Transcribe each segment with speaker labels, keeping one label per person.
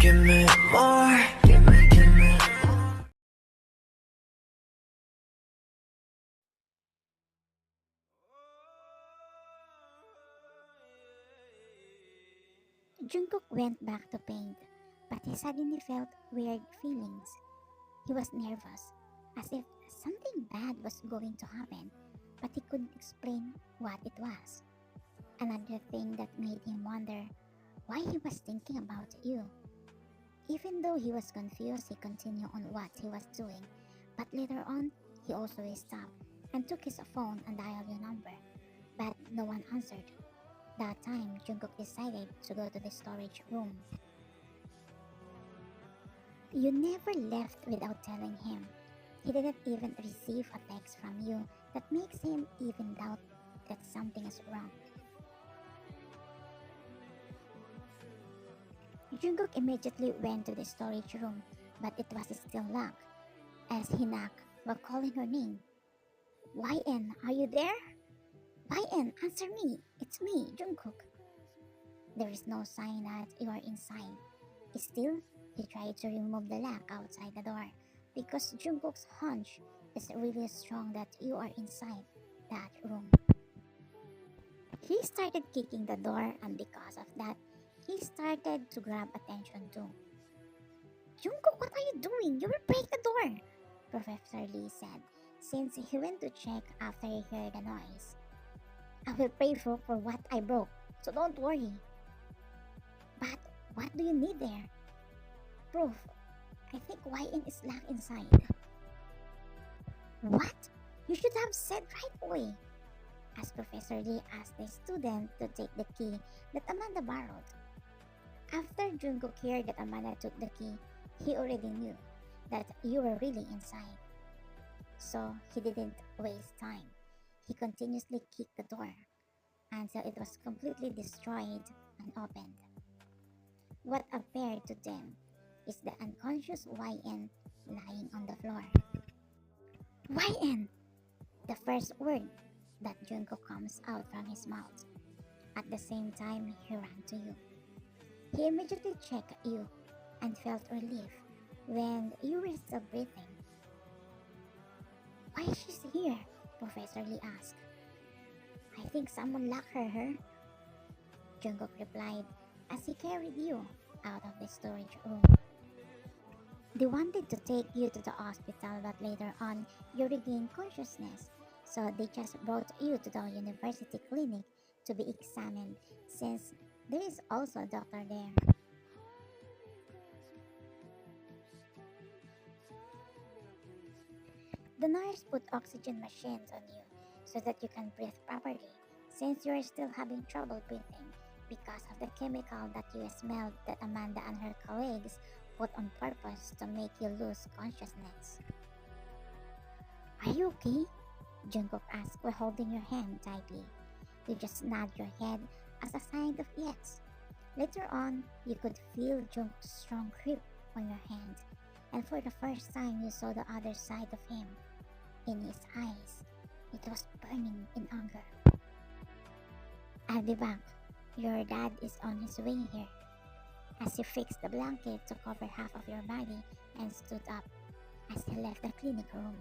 Speaker 1: give me more. Give me more.
Speaker 2: Jungkook went back to paint, but he suddenly felt weird feelings. He was nervous, as if something bad was going to happen, but he couldn't explain what it was. Another thing that made him wonder why he was thinking about you. Even though he was confused, he continued on what he was doing, but later on, he also stopped and took his phone and dialed your number, but no one answered. That time, Jungkook decided to go to the storage room. You never left without telling him. He didn't even receive a text from you that makes him even doubt that something is wrong. Jungkook immediately went to the storage room, but it was still locked. As he knocked while calling her name, YN, are you there? YN, answer me! It's me, Jungkook. There is no sign that you are inside. Still, he tried to remove the lock outside the door because Jungkook's hunch is really strong that you are inside that room. He started kicking the door, and because of that, he started to grab attention too. Jungkook, what are you doing? You will break the door, Professor Lee said, since he went to check after he heard the noise. I will pay for what I broke, so don't worry. But what do you need there? Proof. I think YN is locked inside. What? You should have said right away, as Professor Lee asked the student to take the key that Amanda borrowed. After Jungkook heard that Amanda took the key, he already knew that you were really inside. So he didn't waste time. He continuously kicked the door until it was completely destroyed and opened. What appeared to them is the unconscious YN lying on the floor. YN! The first word that Jungkook comes out from his mouth. At the same time, he ran to you. He immediately checked you and felt relief when you were still breathing. Why is she here? Professor Lee asked. I think someone locked her. Jungkook replied as he carried you out of the storage room. They wanted to take you to the hospital, but later on, you regained consciousness, so they just brought you to the university clinic to be examined, since there is also a doctor there. The nurse put oxygen machines on you so that you can breathe properly, since you are still having trouble breathing because of the chemical that you smelled that Amanda and her colleagues put on purpose to make you lose consciousness. Are you okay? Jungkook asked while holding your hand tightly. You just nod your head as a sign of yes. Later on, you could feel Jungkook's strong grip on your hand, and for the first time you saw the other side of him. In his eyes, it was burning in anger. I'll be back. Your dad is on his way here. As he fixed the blanket to cover half of your body and stood up as he left the clinic room.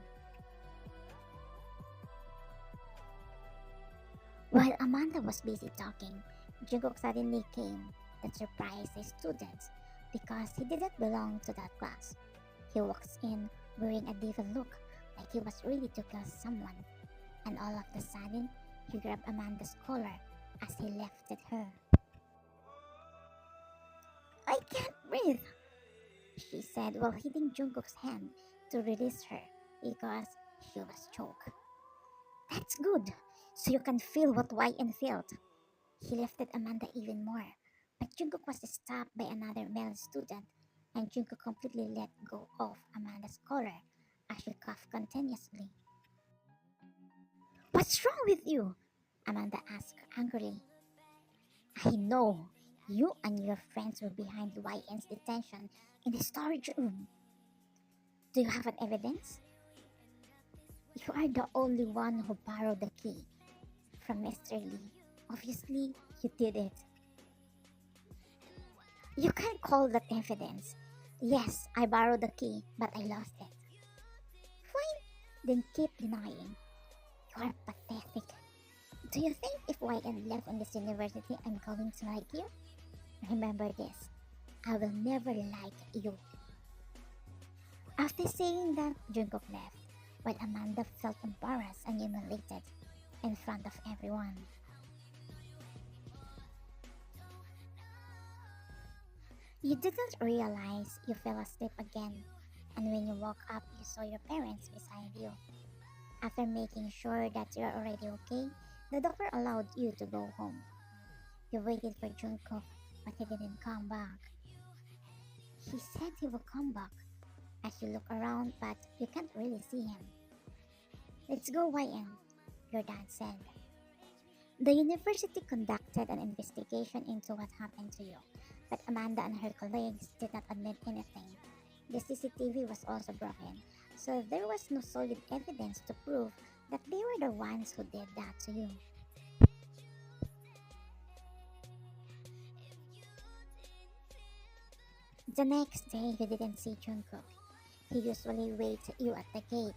Speaker 2: While Amanda was busy talking, Jungkook suddenly came that surprised the students because he didn't belong to that class. He walks in wearing a devil look like he was ready to kill someone, and all of a sudden, he grabbed Amanda's collar as he lifted her. I can't breathe, she said while hitting Jungkook's hand to release her because she was choked. That's good, so you can feel what YN felt. He lifted Amanda even more, but Jungkook was stopped by another male student, and Jungkook completely let go of Amanda's collar as she coughed continuously. What's wrong with you? Amanda asked angrily. I know. You and your friends were behind YN's detention in the storage room. Do you have an evidence? You are the only one who borrowed the key from Mr. Lee. Obviously, you did it. You can't call that evidence. Yes, I borrowed the key, but I lost it. Fine, then keep denying. You are pathetic. Do you think if YN left in this university, I'm going to like you? Remember this, I will never like you. After saying that, Jungkook left, while Amanda felt embarrassed and humiliated in front of everyone. You didn't realize you fell asleep again, and when you woke up, you saw your parents beside you. After making sure that you're already okay, the doctor allowed you to go home. You waited for Jungkook, but he didn't come back. He said he will come back. As you look around, but you can't really see him. Let's go, YN, your dad said. The university conducted an investigation into what happened to you, but Amanda and her colleagues did not admit anything. The CCTV was also broken, so there was no solid evidence to prove that they were the ones who did that to you. The next day, you didn't see Jungkook. He usually waits you at the gate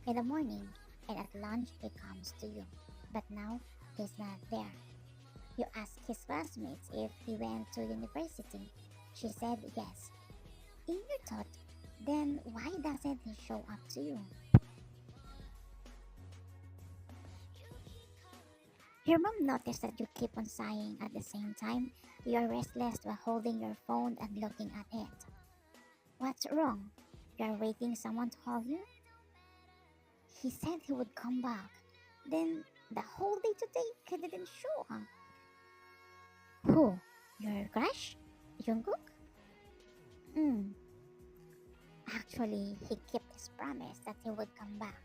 Speaker 2: in the morning, and at lunch he comes to you. But now, he's not there. You ask his classmates if he went to university. She said yes. In your thought, then why doesn't he show up to you? Your mom noticed that you keep on sighing at the same time. You are restless while holding your phone and looking at it. What's wrong? You are waiting someone to call you? He said he would come back. Then the whole day today he didn't show up. Who? Your crush? Jungkook? Hmm. Actually, he kept his promise that he would come back.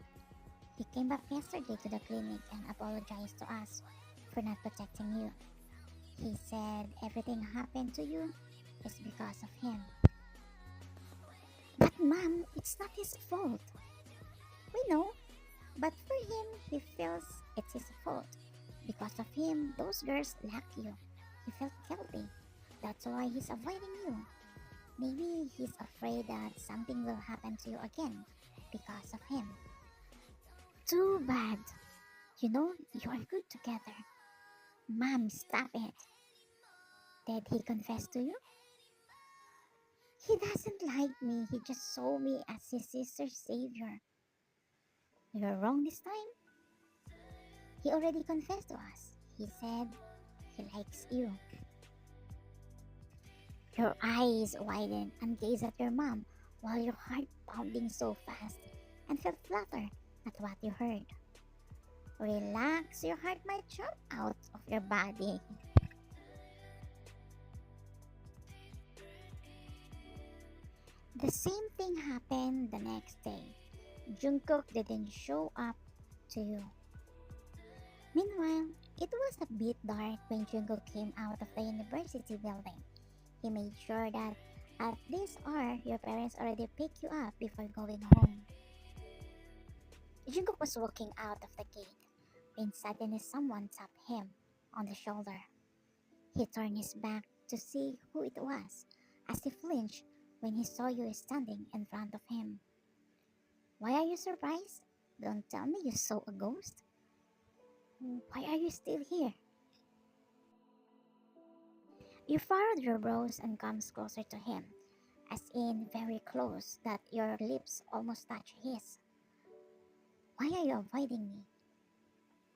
Speaker 2: He came back yesterday to the clinic and apologized to us for not protecting you. He said everything happened to you is because of him. But mom, it's not his fault. We know, but for him, he feels it's his fault. Because of him, those girls lack you. He felt guilty. That's why he's avoiding you. Maybe he's afraid that something will happen to you again because of him. Too bad. You know, you are good together. Mom, stop it. Did he confess to you? He doesn't like me. He just saw me as his sister's savior. You're wrong this time. He already confessed to us. He said he likes you. Your eyes widened and gazed at your mom while your heart pounding so fast and felt flattered at what you heard. Relax, your heart might jump out of your body. The same thing happened the next day. Jungkook didn't show up to you. Meanwhile, it was a bit dark when Jungkook came out of the university building. He made sure that at this hour, your parents already picked you up before going home. Jungkook was walking out of the gate when suddenly someone tapped him on the shoulder. He turned his back to see who it was, as he flinched when he saw you standing in front of him. Why are you surprised? Don't tell me you saw a ghost. Why are you still here? You furrowed your brows and comes closer to him, as in very close that your lips almost touch his. Why are you avoiding me?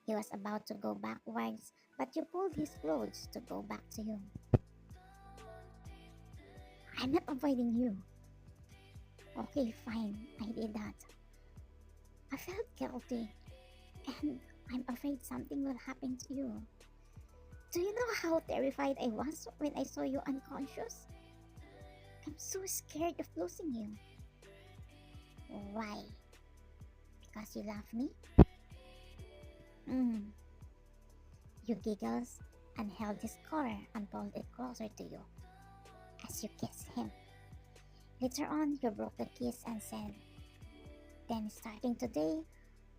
Speaker 2: He was about to go backwards, but you pulled his clothes to go back to you. I'm not avoiding you. Okay, fine, I did that. I felt guilty, and I'm afraid something will happen to you. Do you know how terrified I was when I saw you unconscious? I'm so scared of losing you. Why? Because you love me? Mm. You giggles and held his collar and pulled it closer to you as you kissed him. Later on, you broke the kiss and said, then starting today,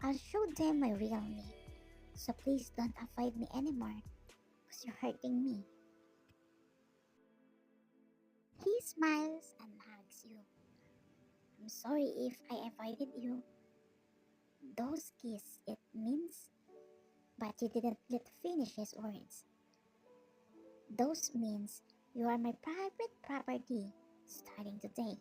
Speaker 2: I'll show them my real me. So please don't avoid me anymore because you're hurting me. smiles and hugs you. I'm sorry if I avoided you. Those kiss it means, but you didn't let finish his words. Those means you are my private property starting today.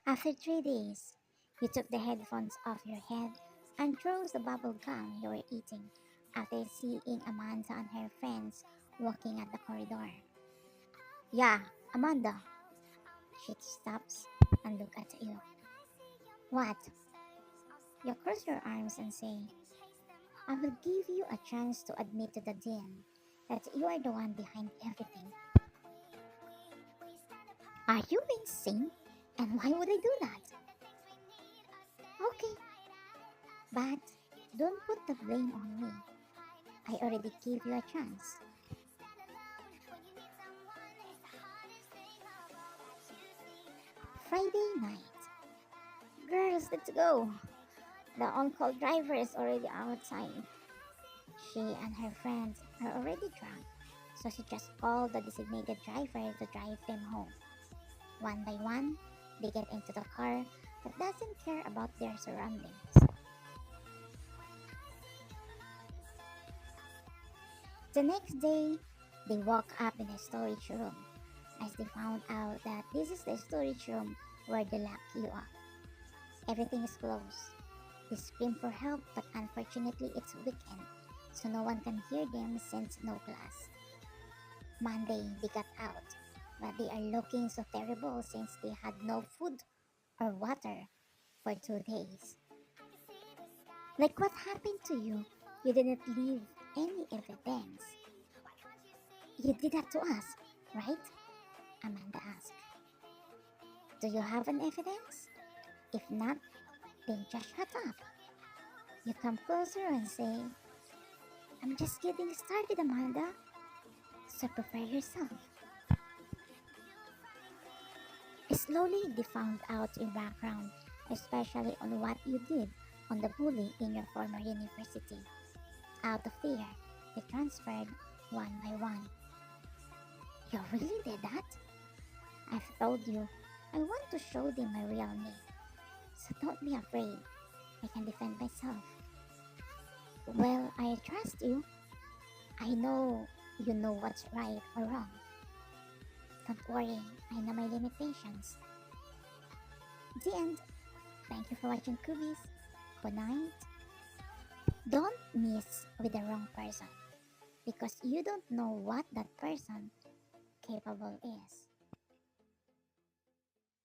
Speaker 2: After 3 days, you took the headphones off your head and throws the bubble gum you were eating after seeing Amanda and her friends walking at the corridor. Yeah, Amanda. She stops and look at you. What? You cross your arms and say, I will give you a chance to admit to the dean that you are the one behind everything. Are you insane? And why would I do that? Okay, but don't put the blame on me. I already gave you a chance. Friday night. Girls, let's go. The on-call driver is already outside. She and her friends are already drunk, so she just called the designated driver to drive them home. One by one, they get into the car that doesn't care about their surroundings. The next day, they woke up in a storage room as they found out that this is the storage room where they lock you up. Everything is closed. They scream for help, but unfortunately it's weekend, so no one can hear them since no class. Monday, they got out, but they are looking so terrible since they had no food or water for 2 days. Like what happened to you? You didn't leave any evidence. You did that to us, right? Amanda asked. Do you have an evidence? If not, then just shut up. You come closer and say, I'm just getting started, Amanda. So prepare yourself. Slowly, they found out your background, especially on what you did on the bully in your former university. Out of fear, they transferred one by one. You really did that? I've told you, I want to show them my real me. So don't be afraid. I can defend myself. Well, I trust you. I know you know what's right or wrong. Don't worry, I know my limitations. The end. Thank you for watching Coobies. Good night. Don't miss with the wrong person because you don't know what that person capable is.